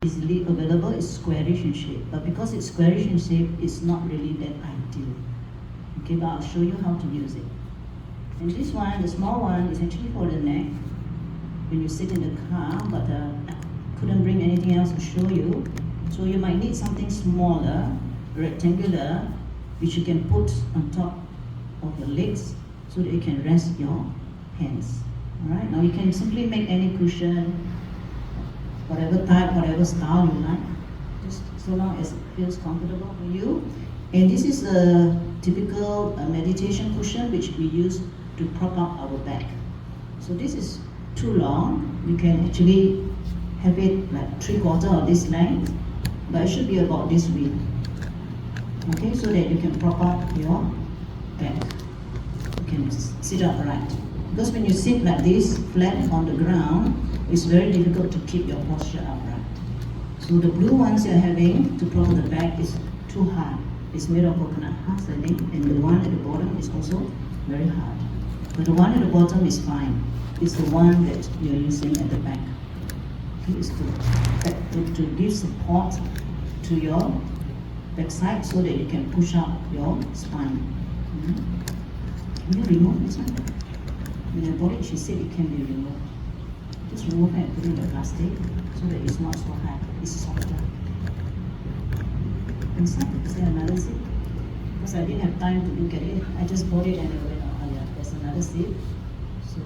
easily available is squarish in shape, but because it's squarish in shape, it's not really that ideal. Okay, but I'll show you how to use it. And this one, the small one, is actually for the neck when you sit in the car, but I couldn't bring anything else to show you. So you might need something smaller, rectangular, which you can put on top of your legs so that you can rest your hands. Alright, now you can simply make any cushion, whatever type, whatever style you like, just so long as it feels comfortable for you. And this is a typical meditation cushion which we use to prop up our back. So this is too long. You can actually have it like 3/4 of this length, but it should be about this width. Okay, so that you can prop up your back. You can sit upright. Because when you sit like this, flat on the ground, it's very difficult to keep your posture upright. So the blue ones you're having to prop the back is too hard. It's made of coconut husk, I think, and the one at the bottom is also very hard. But the one at the bottom is fine. It's the one that you're using at the back. Okay, it's to give support to your backside so that you can push up your spine. Can you remove this one? When I bought it, she said it can be removed. Just remove it and put it in the plastic so that it's not so hard, it's softer. Inside, is there another zip? Because I didn't have time to look at it. I just bought it and I went, oh yeah, there's another zip. So,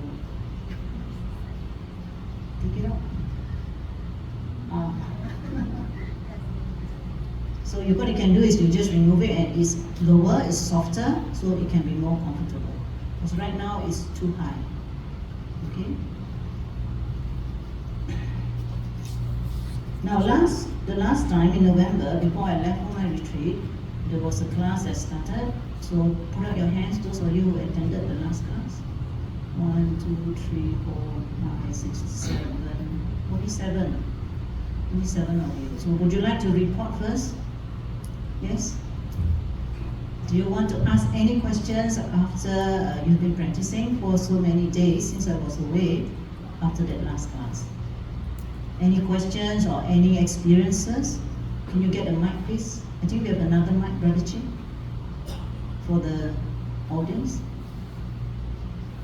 take it out. So what you can do is you just remove it and it's lower, it's softer, so it can be more comfortable. Because right now it's too high. Okay? Now the last time in November, before I left for my retreat, there was a class that started. So put out your hands, those of you who attended the last class. 1, 2, 3, 4, 5, 6, 7, 47. 47 of you. So would you like to report first? Yes? Do you want to ask any questions after you've been practicing for so many days since I was away after that last class? Any questions or any experiences? Can you get a mic, please? I think we have another mic, Brother Chin, for the audience.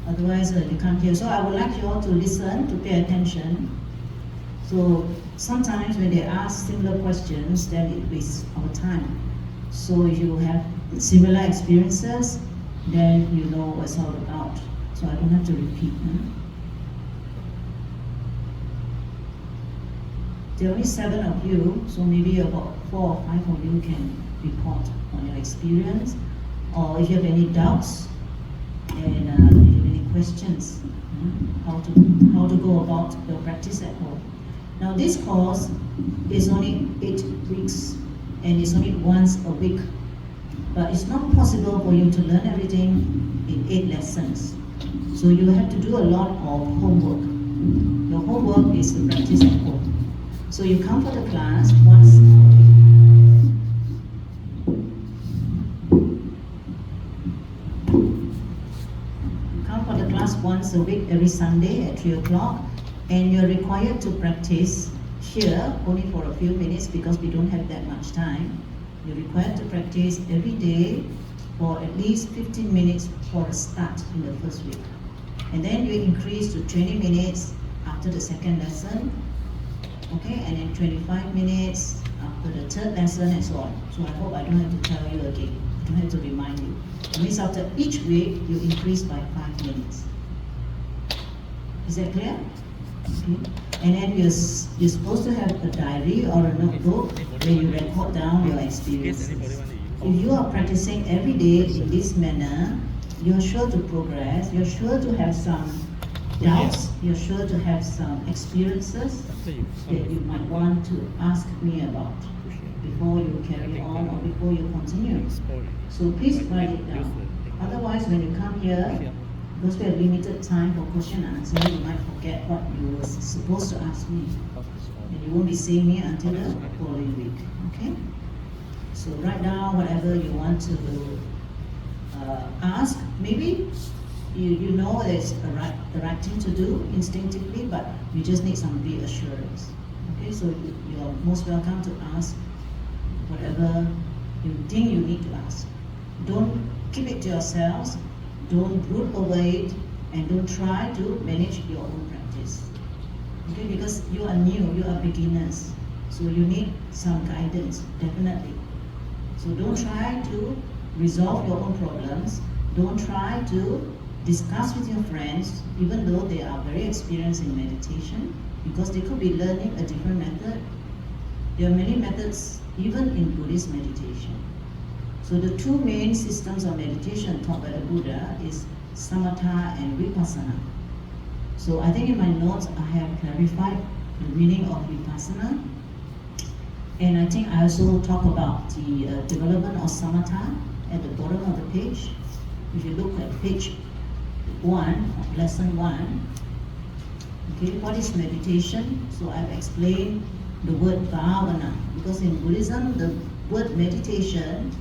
Otherwise, you can't hear. So I would like you all to listen, to pay attention. So sometimes when they ask similar questions, then it wastes our time. So if you have similar experiences, then you know what it's all about. So I don't have to repeat. There are only 7 of you, so maybe about 4 or 5 of you can report on your experience, or if you have any doubts and if you have any questions, how to go about your practice at home. Now this course is only 8 weeks and it's only once a week, but it's not possible for you to learn everything in 8 lessons. So you have to do a lot of homework. Your homework is to practice at home. So you come for the class once a week. You come for the class once a week, every Sunday at 3 o'clock, and you're required to practice here only for a few minutes because we don't have that much time. You're required to practice every day for at least 15 minutes for a start in the first week. And then you increase to 20 minutes after the second lesson. Okay, and then 25 minutes after the third lesson and so on. So I hope I don't have to tell you again. I don't have to remind you. That means after each week, you increase by 5 minutes. Is that clear? Okay. And then you're supposed to have a diary or a notebook where you record down your experiences. If you are practicing every day in this manner, you're sure to progress, you're sure to have some doubts, you're sure to have some experiences that you might want to ask me about before you carry on or before you continue. So please write it down. Otherwise, when you come here, because we have limited time for question and answer, you might forget what you were supposed to ask me. And you won't be seeing me until the following week. Okay? So write down whatever you want to ask. Maybe you know that it's the right thing to do instinctively, but you just need some reassurance. Okay, so you're most welcome to ask whatever you think you need to ask. Don't keep it to yourselves, don't brood over it, and don't try to manage your own practice. Okay, because you are new, you are beginners, so you need some guidance, definitely. So don't try to resolve your own problems, don't try to discuss with your friends, even though they are very experienced in meditation, because they could be learning a different method. There are many methods, even in Buddhist meditation. So the two main systems of meditation taught by the Buddha is Samatha and Vipassana. So I think in my notes I have clarified the meaning of Vipassana. And I think I also talk about the development of Samatha at the bottom of the page. If you look at page 1, lesson 1, okay, what is meditation? So I've explained the word bhavana, because in Buddhism the word meditation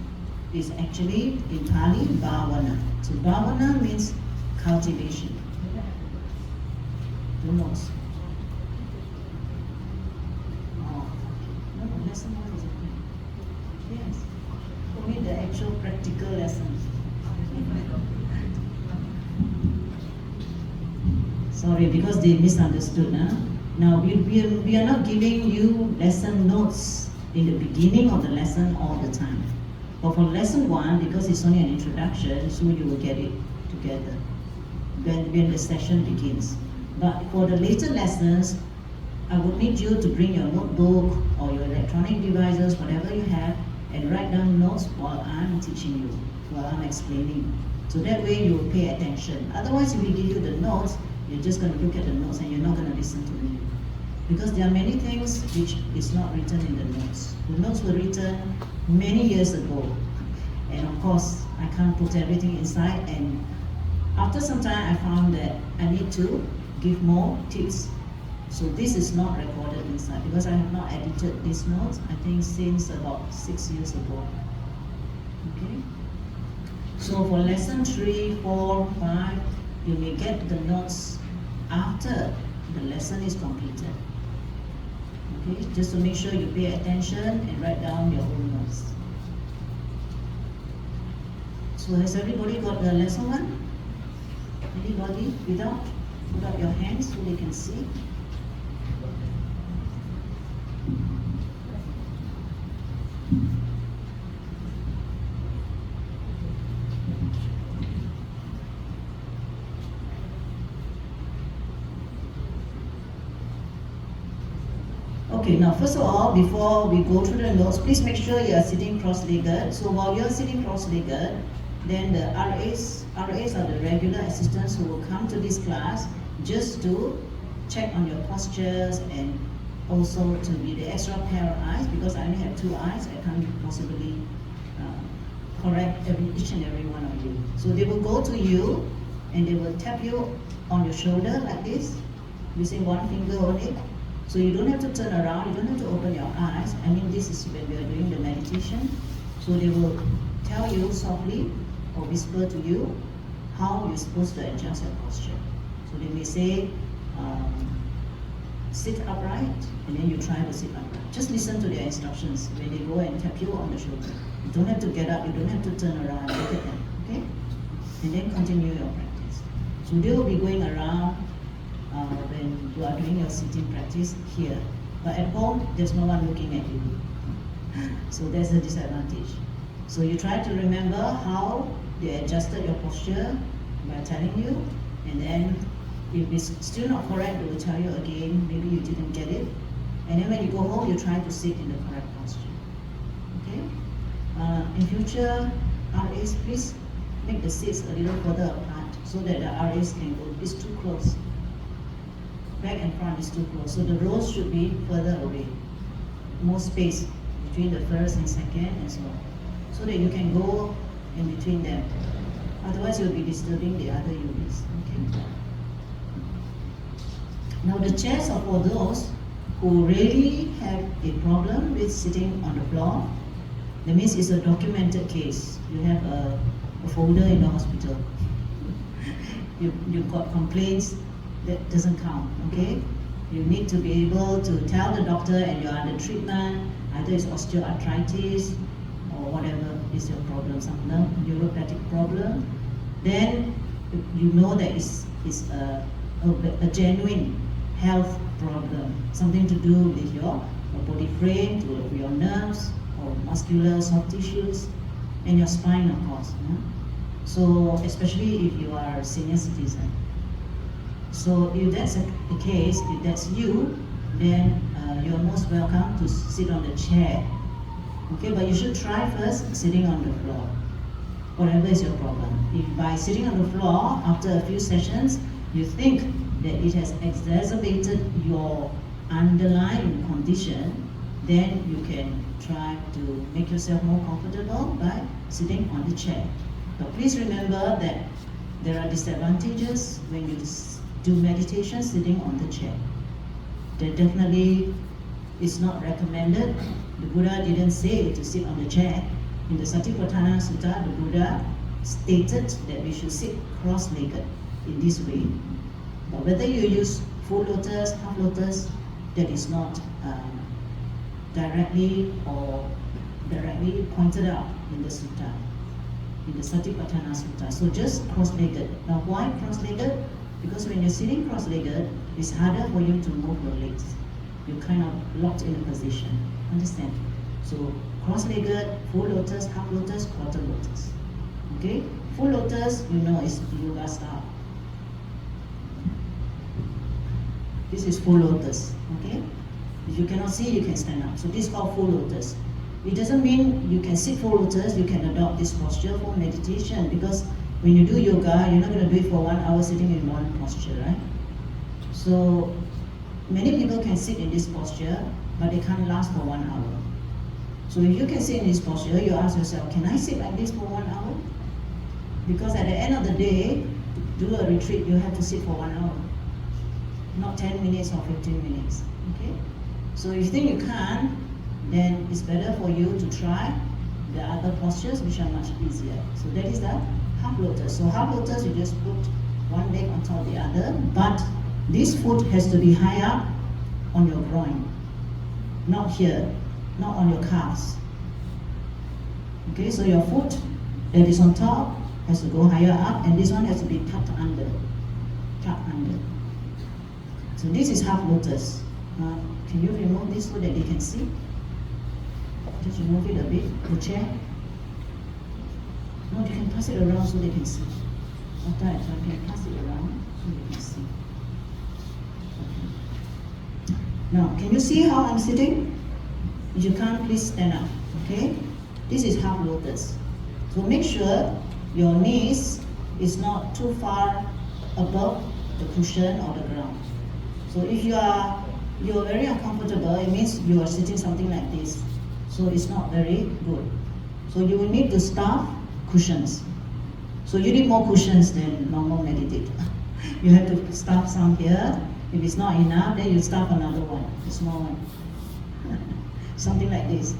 is actually in Pali bhavana. So bhavana means cultivation. Two notes. Oh, no, lesson 1 is okay. Yes, for me the actual practical lesson. Sorry, because they misunderstood. Huh? Now, we are not giving you lesson notes in the beginning of the lesson all the time. But for lesson 1, because it's only an introduction, so you will get it together when the session begins. But for the later lessons, I would need you to bring your notebook or your electronic devices, whatever you have, and write down notes while I'm teaching you, while I'm explaining. So that way you will pay attention. Otherwise, if we give you the notes, you're just going to look at the notes and you're not going to listen to me. Because there are many things which is not written in the notes. The notes were written many years ago. And of course, I can't put everything inside. And after some time, I found that I need to give more tips. So this is not recorded inside because I have not edited these notes, I think since about 6 years ago. Okay? So for lesson 3, 4, 5, you may get the notes after the lesson is completed. Okay, just to make sure you pay attention and write down your own notes. So has everybody got the lesson 1? Anybody? Without? Put up your hands so they can see. Okay, now first of all, before we go through the notes, please make sure you are sitting cross-legged. So while you're sitting cross-legged, then the RAs are the regular assistants who will come to this class just to check on your postures and also to be the extra pair of eyes, because I only have 2 eyes, I can't possibly correct each and every one of you. So they will go to you and they will tap you on your shoulder like this, using one finger only. So you don't have to turn around, you don't have to open your eyes. I mean, this is when we are doing the meditation. So they will tell you softly or whisper to you how you're supposed to adjust your posture. So they may say, sit upright, and then you try to sit upright. Just listen to their instructions when they go and tap you on the shoulder. You don't have to get up, you don't have to turn around, look at them, okay? And then continue your practice. So they will be going around when you are doing your sitting practice here. But at home, there's no one looking at you. So that's the disadvantage. So you try to remember how they adjusted your posture by telling you, and then if it's still not correct, they will tell you again, maybe you didn't get it. And then when you go home, you try to sit in the correct posture. Okay? In future, RAs, please make the seats a little further apart so that the RAs can go. It's too close. Back and front is too close. So the rows should be further away. More space between the first and second and so on. So that you can go in between them. Otherwise, you'll be disturbing the other units. Okay? Now the chairs are for those who really have a problem with sitting on the floor. That means it's a documented case. You have a folder in the hospital. You've got complaints, that doesn't count, okay? You need to be able to tell the doctor and you're under treatment, either it's osteoarthritis or whatever is your problem, some neuropathic problem. Then you know that it's a genuine health problem, something to do with your body frame, to your nerves, or muscular soft tissues, and your spine, of course. So, especially if you are a senior citizen. So, if that's the case, if that's you, then you're most welcome to sit on the chair. Okay, but you should try first sitting on the floor, whatever is your problem. If by sitting on the floor, after a few sessions, you think that it has exacerbated your underlying condition, then you can try to make yourself more comfortable by sitting on the chair. But please remember that there are disadvantages when you do meditation sitting on the chair. That definitely is not recommended. The Buddha didn't say to sit on the chair. In the Satipatthana Sutta, the Buddha stated that we should sit cross-legged in this way. But whether you use full lotus, half lotus, that is not directly pointed out in the sutta, in the Satipatthana Sutta. So just cross-legged. Now why cross-legged? Because when you're sitting cross-legged, it's harder for you to move your legs. You're kind of locked in a position. Understand? So cross-legged, full lotus, half lotus, quarter lotus. Okay? Full lotus, you know, is yoga style. This is full lotus. Okay? If you cannot see, you can stand up. So this is called full lotus. It doesn't mean you can sit full lotus, you can adopt this posture for meditation, because when you do yoga, you're not going to do it for 1 hour sitting in one posture, right? So many people can sit in this posture, but they can't last for 1 hour. So if you can sit in this posture, you ask yourself, can I sit like this for 1 hour? Because at the end of the day, to do a retreat, you have to sit for 1 hour, not 10 minutes or 15 minutes. Okay? So if you think you can't, then it's better for you to try the other postures, which are much easier. So that is the half lotus. So half lotus, you just put one leg on top of the other, but this foot has to be high up on your groin, not here, not on your calves. Okay, so your foot that is on top has to go higher up, and this one has to be tucked under. Tucked under. So this is half lotus. Can you remove this so that they can see? Just remove it a bit, the chair. No, you can pass it around so they can see. After I try, you can pass it around so they can see. Okay. Now, can you see how I'm sitting? If you can't, please stand up, okay? This is half lotus. So make sure your knees is not too far above the cushion or the ground. So if you're very uncomfortable, it means you are sitting something like this. So it's not very good. So you will need to stuff cushions. So you need more cushions than normal meditate. You have to stuff some here. If it's not enough, then you stuff another one, a small one. Something like this.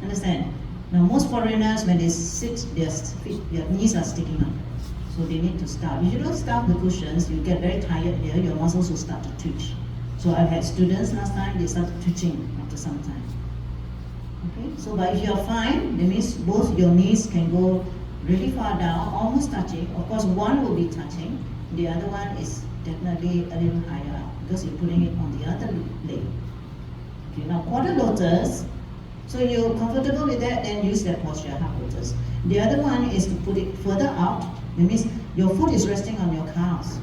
Understand? Now most foreigners, when they sit, their knees are sticking up. So they need to stuff. If you don't stuff the cushions, you get very tired here, your muscles will start to twitch. So I've had students last time, they started twitching after some time. Okay, so but if you're fine, that means both your knees can go really far down, almost touching. Of course, one will be touching, the other one is definitely a little higher up because you're putting it on the other leg. Okay, now quarter lotus, so you're comfortable with that, then use that posture, half lotus. The other one is to put it further out, that means your foot is resting on your calves,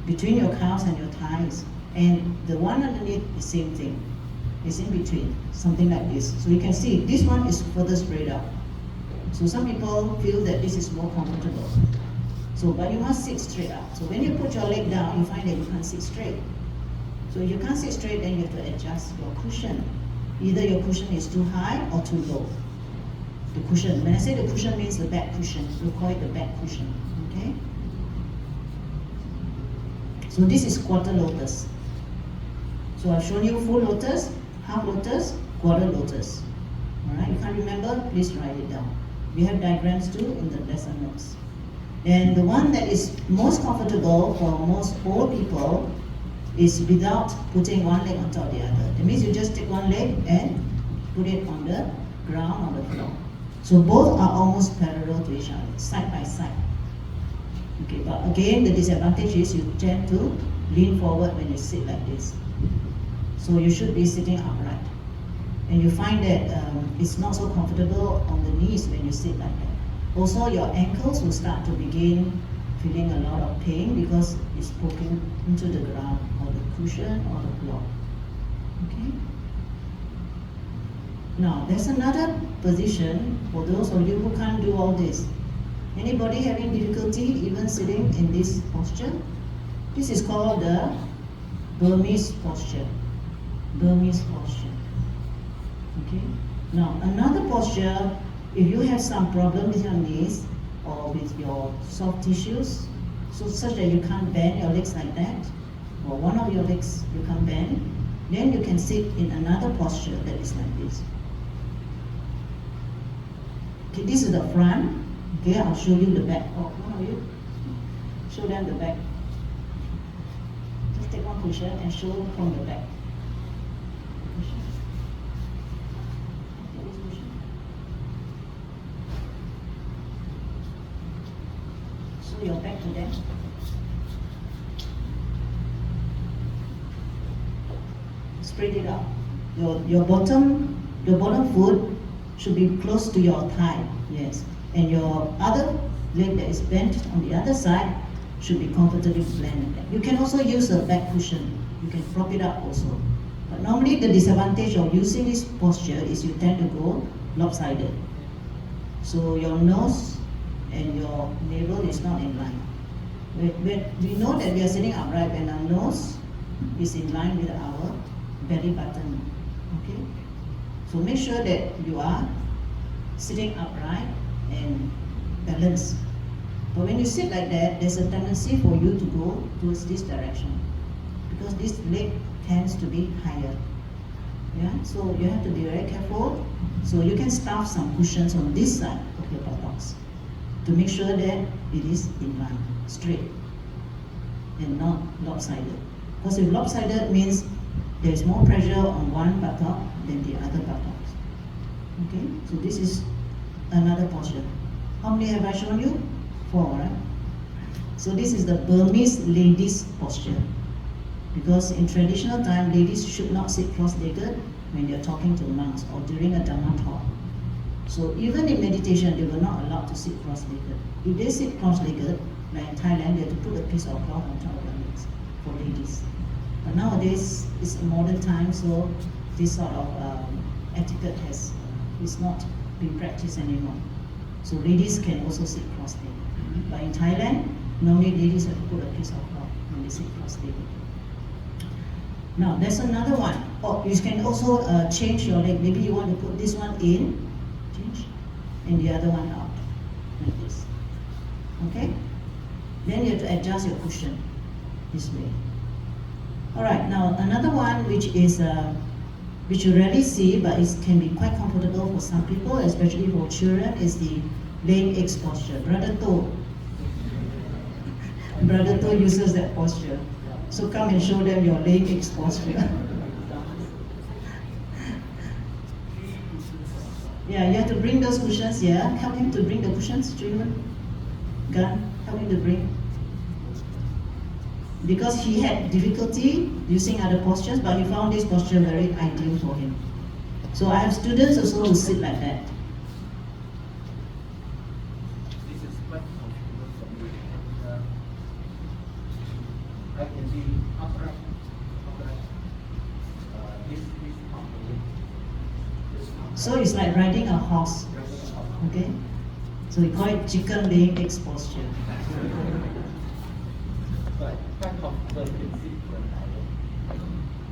between your calves and your thighs. And the one underneath is same thing. It's in between, something like this. So you can see this one is further spread out. So some people feel that this is more comfortable. So, but you must sit straight up. So when you put your leg down, you find that you can't sit straight. So if you can't sit straight, then you have to adjust your cushion. Either your cushion is too high or too low. The cushion, when I say the cushion, means the back cushion. We call it the back cushion, okay? So this is quarter lotus. So I've shown you full lotus, half lotus, quarter lotus. Alright, you can't remember, please write it down. We have diagrams too in the lesson notes. And the one that is most comfortable for most old people is without putting one leg on top of the other. That means you just take one leg and put it on the ground, on the floor. So both are almost parallel to each other, side by side. Okay, but again, the disadvantage is you tend to lean forward when you sit like this. So you should be sitting upright. And you find that it's not so comfortable on the knees when you sit like that. Also, your ankles will start to begin feeling a lot of pain because it's poking into the ground or the cushion or the floor. Okay? Now, there's another position for those of you who can't do all this. Anybody having difficulty even sitting in this posture? This is called the Burmese posture. Burmese posture. Okay? Now, another posture, if you have some problem with your knees or with your soft tissues, so such that you can't bend your legs like that, or one of your legs you can't bend, then you can sit in another posture that is like this. Okay, this is the front. Okay, I'll show you the back. Oh, one of you, show them the back. Just take one cushion and show from the back. Show your back to them. Spread it out. Your bottom foot should be close to your thigh. Yes. And your other leg that is bent on the other side should be comfortably bent. You can also use a back cushion. You can prop it up also. But normally the disadvantage of using this posture is you tend to go lopsided. So your nose and your navel is not in line. We know that we are sitting upright when our nose is in line with our belly button. Okay? So make sure that you are sitting upright and balanced. But when you sit like that, there's a tendency for you to go towards this direction because this leg tends to be higher. Yeah, so you have to be very careful. So you can stuff some cushions on this side of your buttocks to make sure that it is in line, straight, and not lopsided. Because if lopsided means there is more pressure on one buttock than the other buttocks. Okay, so this is another posture. How many have I shown you? 4, right? So this is the Burmese ladies posture. Because in traditional time, ladies should not sit cross-legged when they're talking to monks or during a Dhamma talk. So even in meditation, they were not allowed to sit cross-legged. If they sit cross-legged, like in Thailand, they have to put a piece of cloth on top of their legs for ladies. But nowadays, it's a modern time, so this sort of etiquette is not being practiced anymore. So ladies can also sit cross-legged. But in Thailand, normally ladies have to put a piece of cloth when they sit cross-legged. Now, there's another one. Oh, you can also change your leg. Maybe you want to put this one in, change, and the other one out, like this. Okay? Then you have to adjust your cushion this way. All right, now another one which is which you rarely see, but it can be quite comfortable for some people, especially for children, is the laying eggs posture. Brother To uses that posture. So come and show them your laying eggs posture. Yeah, you have to bring those cushions here. Help him to bring the cushions, children. Gun, help him to bring. Because he had difficulty using other postures, but he found this posture very ideal for him. So I have students also who sit like that. This is quite comfortable for me. I can be upright. This So it's like riding a horse. Okay? So we call it chicken laying eggs posture.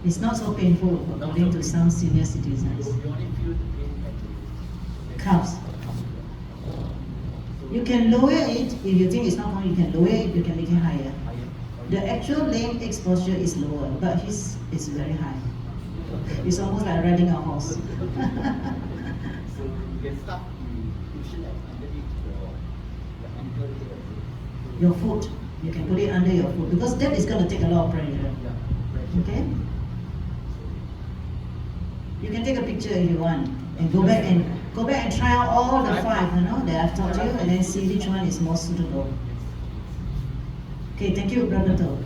It's not so painful according to some senior citizens. Calves. You can lower it if you think it's not going. You can lower it. You can make it higher. The actual laying eggs posture is lower, but his is very high. It's almost like riding a horse. So you can start the cushion underneath the ankle here. Your foot. You can put it under your foot because that is going to take a lot of pressure. Yeah. Okay? You can take a picture if you want and go back and try out all the 5, that I've taught you, and then see which one is more suitable. Okay, thank you, Brother To.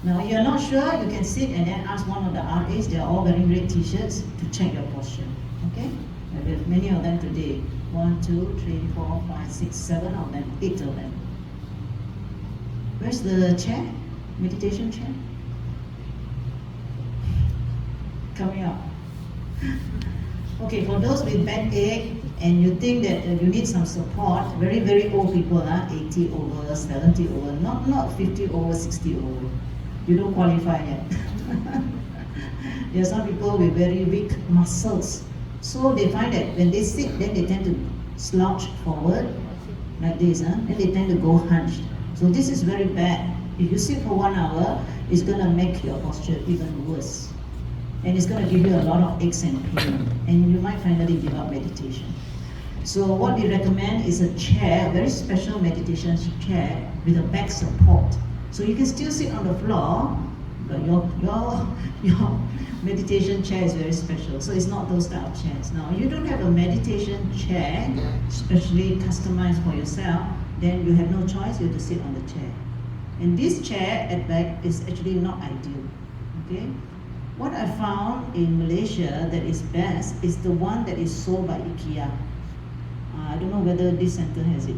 Now, if you're not sure, you can sit and then ask one of the RAs. They're all wearing red t-shirts to check your posture. Okay? We have many of them today. 1, 2, 3, 4, 5, 6, 7 of them, 8 of them. Where's the chair? Meditation chair? Coming up. Okay, for those with backache and you think that you need some support, very, very old people, 80 over, 70 over, not 50 over, 60 over. You don't qualify yet. There are some people with very weak muscles. So they find that when they sit, then they tend to slouch forward, like this, and they tend to go hunched. So this is very bad. If you sit for 1 hour, it's going to make your posture even worse. And it's going to give you a lot of aches and pain. And you might finally give up meditation. So what we recommend is a chair, a very special meditation chair with a back support. So you can still sit on the floor, but your meditation chair is very special. So it's not those type of chairs. Now, you don't have a meditation chair, specially customized for yourself, then you have no choice, you have to sit on the chair. And this chair at back is actually not ideal. Okay? What I found in Malaysia that is best is the one that is sold by IKEA. I don't know whether this center has it.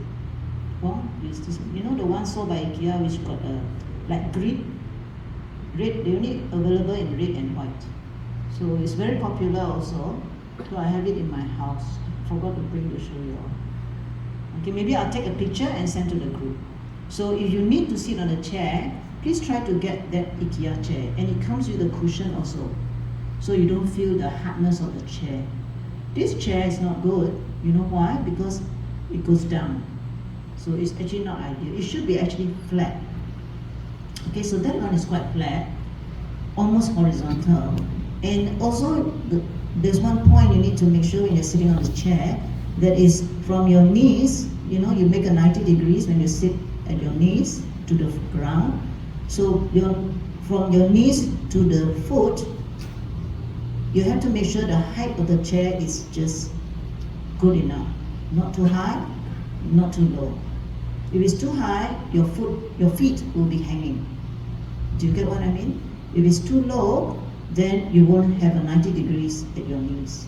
Well, you know the one sold by IKEA which got like grid? Red, they only available in red and white. So it's very popular also. So I have it in my house. Forgot to bring to show you all. Okay, maybe I'll take a picture and send to the group. So if you need to sit on a chair, please try to get that IKEA chair. And it comes with a cushion also. So you don't feel the hardness of the chair. This chair is not good. You know why? Because it goes down. So it's actually not ideal. It should be actually flat. Okay, so that one is quite flat, almost horizontal. And also, there's one point you need to make sure when you're sitting on the chair, that is from your knees, you make a 90 degrees when you sit at your knees to the ground. So from your knees to the foot, you have to make sure the height of the chair is just good enough. Not too high, not too low. If it's too high, your feet will be hanging. Do you get what I mean? If it's too low, then you won't have a 90 degrees at your knees.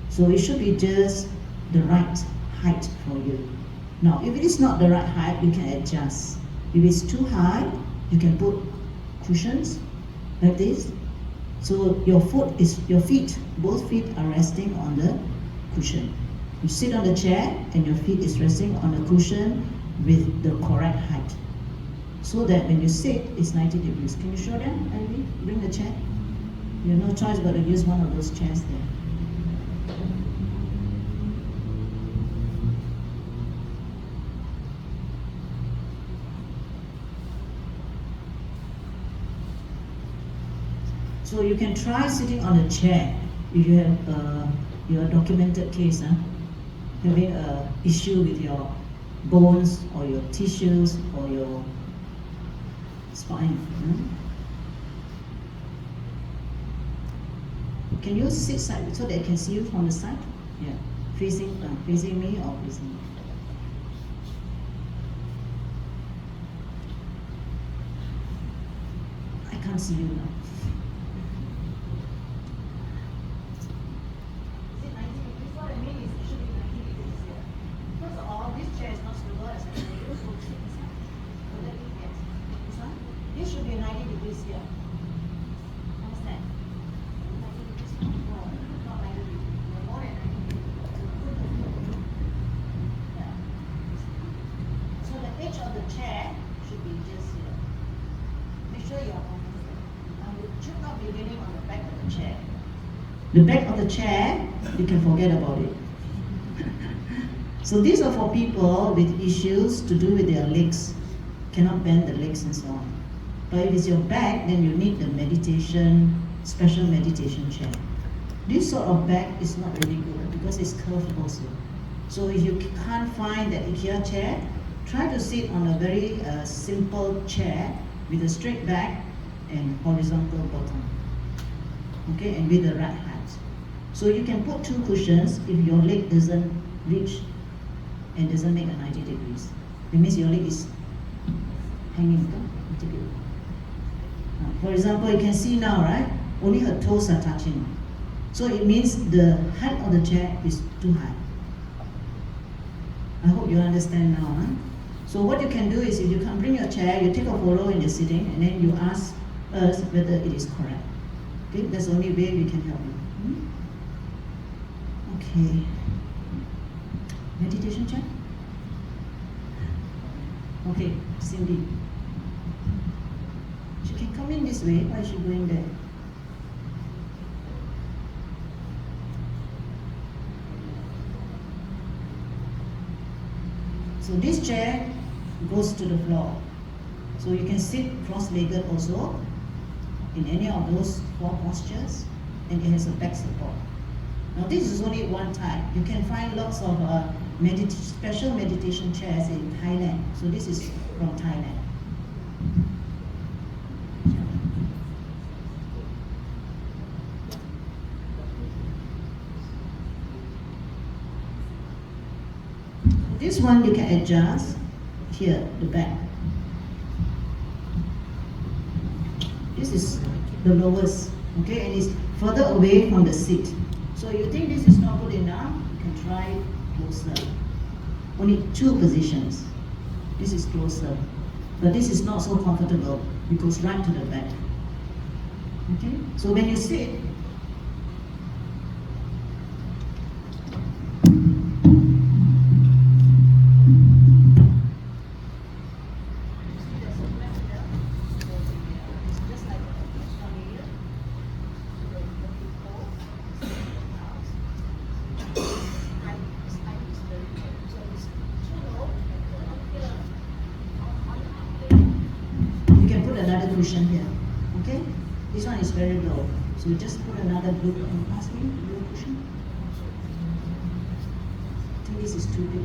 So it should be just the right height for you. Now, if it is not the right height, you can adjust. If it's too high, you can put cushions like this. So your feet, both feet are resting on the cushion. You sit on the chair and your feet is resting on the cushion with the correct height. So that when you sit, it's 90 degrees. Can you show them, Ivy? Bring the chair. You have no choice but to use one of those chairs there. So you can try sitting on a chair if you have your documented case, having an issue with your bones or your tissues or your spine. Can you sit side so that I can see you from the side? Yeah, facing me or facing me. I can't see you now. This should be 90 degrees here. Understand? 90 degrees. No, not 90 degrees. More than 90 degrees. Yeah. So the edge of the chair should be just here. Make sure you are comfortable. Now you should not be leaning on the back of the chair. The back of the chair, you can forget about it. So these are for people with issues to do with their legs. Cannot bend the legs and so on. But if it's your back, then you need the special meditation chair. This sort of back is not really good because it's curved also. So if you can't find the IKEA chair, Try to sit on a very simple chair with a straight back and horizontal bottom. Okay, and with the right height. So you can put 2 cushions if your leg doesn't reach and doesn't make a 90 degrees. It means your leg is hanging. For example, you can see now, right? Only her toes are touching. So it means the height of the chair is too high. I hope you understand now. Huh? So what you can do is, if you can bring your chair, you take a photo when you're sitting, and then you ask us whether it is correct. Okay, that's the only way we can help you. Okay. Meditation chair? Okay, Cindy. She can come in this way. Why is she going there? So this chair goes to the floor. So you can sit cross-legged also in any of those 4 postures, and it has a back support. Now this is only one type. You can find lots of special meditation chairs in Thailand. So this is from Thailand. This one you can adjust here, the back. This is the lowest, okay, and it's further away from the seat. So you think this is not good enough, you can try it closer. Only 2 positions. This is closer, but this is not so comfortable. It goes right to the back. Okay, so when you sit, another cushion here. Okay? This one is very low. So just put another blue cushion. I think this is too big.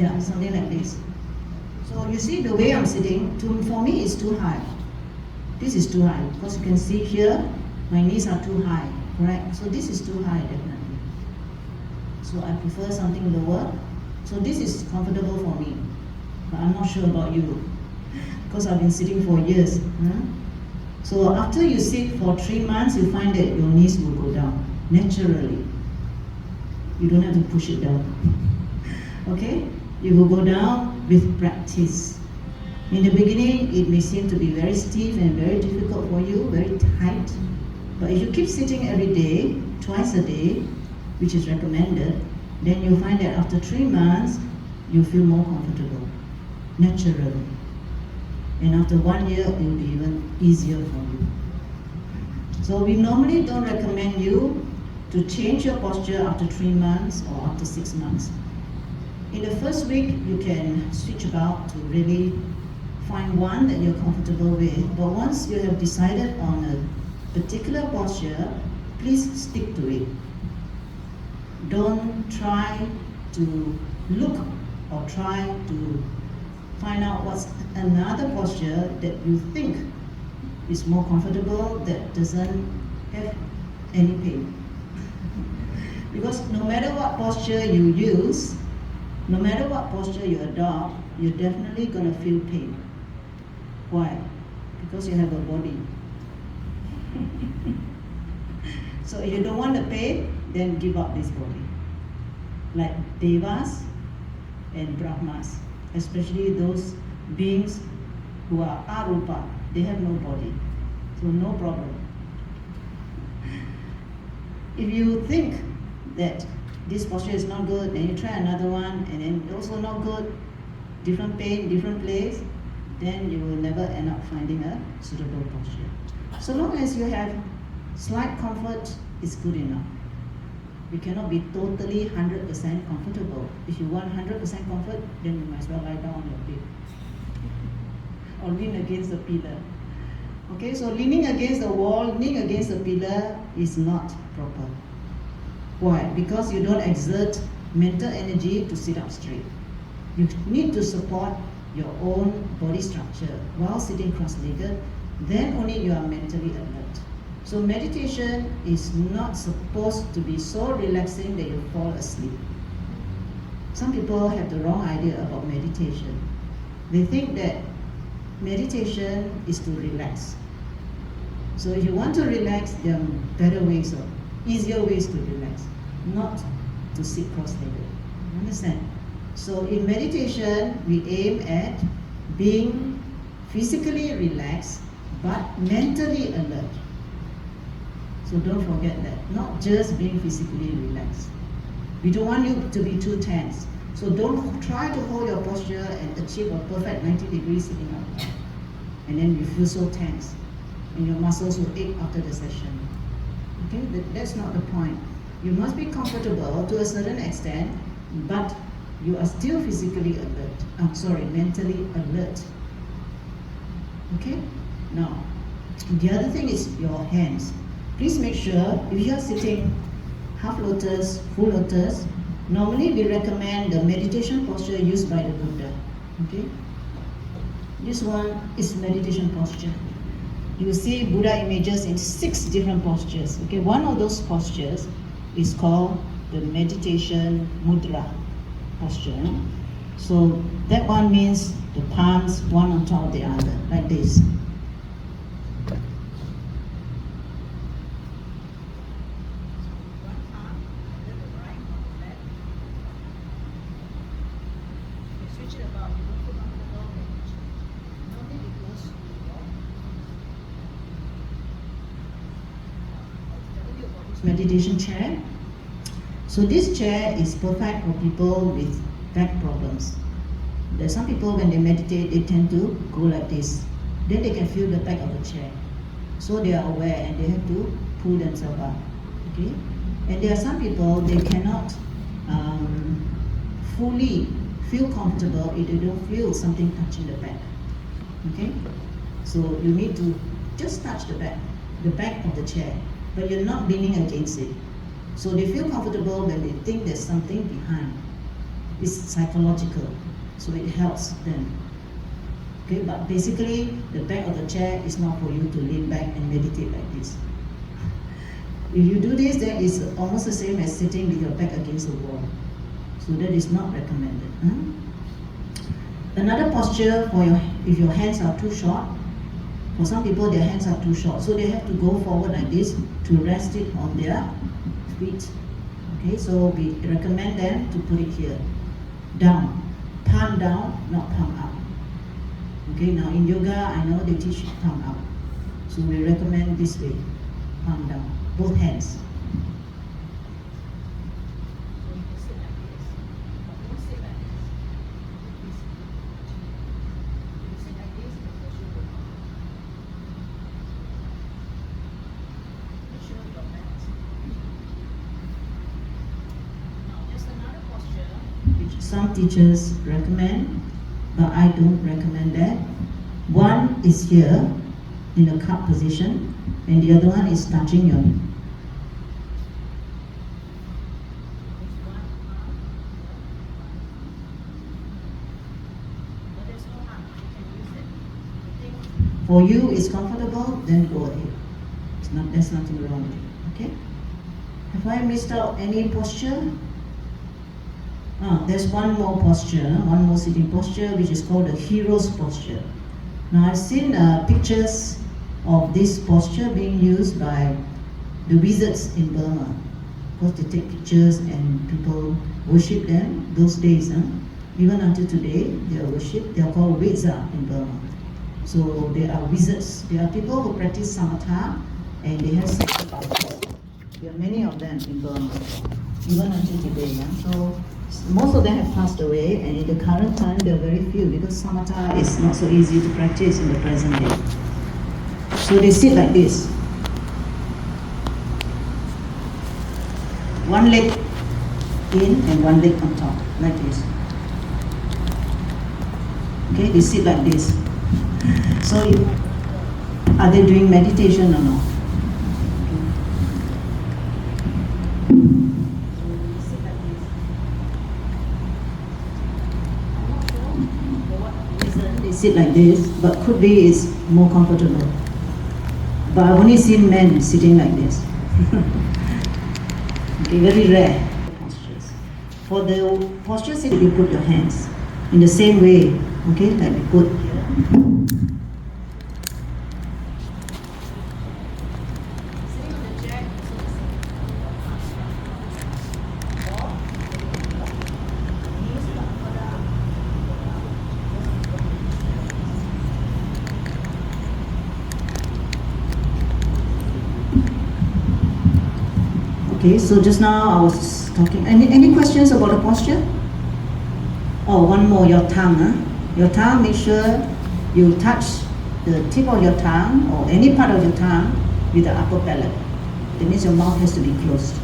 Yeah, something like this. So you see the way I'm sitting, for me it's too high. This is too high because you can see here my knees are too high, correct? So this is too high definitely. So I prefer something lower. So this is comfortable for me, but I'm not sure about you because I've been sitting for years. So after you sit for 3 months, you find that your knees will go down naturally. You don't have to push it down. Okay? It will go down with practice. In the beginning, it may seem to be very stiff and very difficult for you, very tight. But if you keep sitting every day, twice a day, which is recommended, then you'll find that after 3 months, you feel more comfortable, naturally. And after 1 year, it will be even easier for you. So we normally don't recommend you to change your posture after 3 months or after 6 months. In the first week, you can switch about to really find one that you're comfortable with. But once you have decided on a particular posture, please stick to it. Don't try to look or try to find out what's another posture that you think is more comfortable, that doesn't have any pain. Because no matter what posture you use, no matter what posture you adopt, you're definitely going to feel pain. Why? Because you have a body. So if you don't want the pain, then give up this body. Like Devas and Brahmas, especially those beings who are arupa, they have no body. So no problem. If you think that this posture is not good, then you try another one, and then also not good, different pain, different place, then you will never end up finding a suitable posture. So long as you have slight comfort, it's good enough. You cannot be totally 100% comfortable. If you want 100% comfort, then you might as well lie down on your bed or lean against the pillar. Okay, so leaning against the wall, leaning against the pillar is not proper. Why? Because you don't exert mental energy to sit up straight. You need to support your own body structure while sitting cross-legged, then only you are mentally alert. So meditation is not supposed to be so relaxing that you fall asleep. Some people have the wrong idea about meditation. They think that meditation is to relax. So if you want to relax, there are better ways or easier ways to relax, not to sit cross-legged. Understand? So in meditation, we aim at being physically relaxed but mentally alert. So don't forget that, not just being physically relaxed. We don't want you to be too tense. So don't try to hold your posture and achieve a perfect 90 degrees sitting up. And then you feel so tense and your muscles will ache after the session. Okay, that's not the point. You must be comfortable to a certain extent, but you are still physically alert. Mentally alert. Okay? Now, the other thing is your hands. Please make sure if you are sitting half lotus, full lotus, normally we recommend the meditation posture used by the Buddha. Okay? This one is meditation posture. You will see Buddha images in 6 different postures. Okay, one of those postures is called the meditation mudra posture. So that one means the palms one on top of the other, like this. Meditation chair. So this chair is perfect for people with back problems. There are some people when they meditate, they tend to go like this. Then they can feel the back of the chair. So they are aware and they have to pull themselves up. Okay? And there are some people, they cannot fully feel comfortable if they don't feel something touching the back. Okay? So you need to just touch the back of the chair, but you're not leaning against it. So they feel comfortable when they think there's something behind. It's psychological, so it helps them. Okay, but basically the back of the chair is not for you to lean back and meditate like this. If you do this, then it's almost the same as sitting with your back against the wall. So that is not recommended. Another posture for if your hands are too short. For some people, their hands are too short, so they have to go forward like this to rest it on their feet. Okay, so we recommend them to put it here, down, palm down, not palm up. Okay, now in yoga, I know they teach palm up, so we recommend this way, palm down, both hands. Some teachers recommend, but I don't recommend that. One is here in the cup position, and the other one is touching your knee. For you, it's comfortable, then go ahead. There's nothing wrong with it. Okay? Have I missed out any posture? There's one more posture, one more sitting posture, which is called the hero's posture. Now I've seen pictures of this posture being used by the wizards in Burma. Of course, they take pictures and people worship them those days. Even until today, they are worshipped. They are called Weza in Burma. So they are wizards. They are people who practice samatha and they have sacred powers. There are many of them in Burma, even until today. So most of them have passed away, and in the current time there are very few because samatha is not so easy to practice in the present day. So they sit like this. One leg in and one leg on top, like this. Okay, they sit like this. So are they doing meditation or not? Okay. sit like this, but could be it's more comfortable. But I've only seen men sitting like this. Okay, very rare postures. For the postures, you put your hands in the same way, okay, like we put here. Okay, so just now I was talking. Any questions about the posture? Oh, one more, your tongue. Your tongue, make sure you touch the tip of your tongue or any part of your tongue with the upper palate. That means your mouth has to be closed.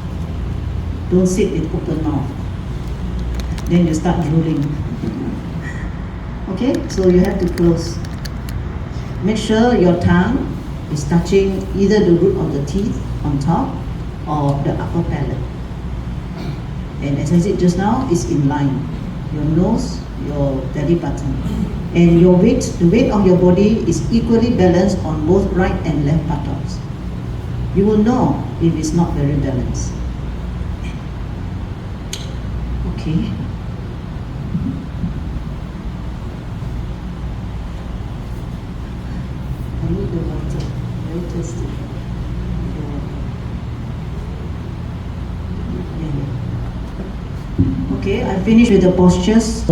Don't sit with open mouth. Then you start drooling. Okay, so you have to close. Make sure your tongue is touching either the root of the teeth on top or the upper palate. And as I said just now, it's in line. Your nose, your belly button. And your weight, the weight of your body is equally balanced on both right and left buttocks. You will know if it's not very balanced. Okay. I need the water. Very thirsty. Okay, I finished with the postures.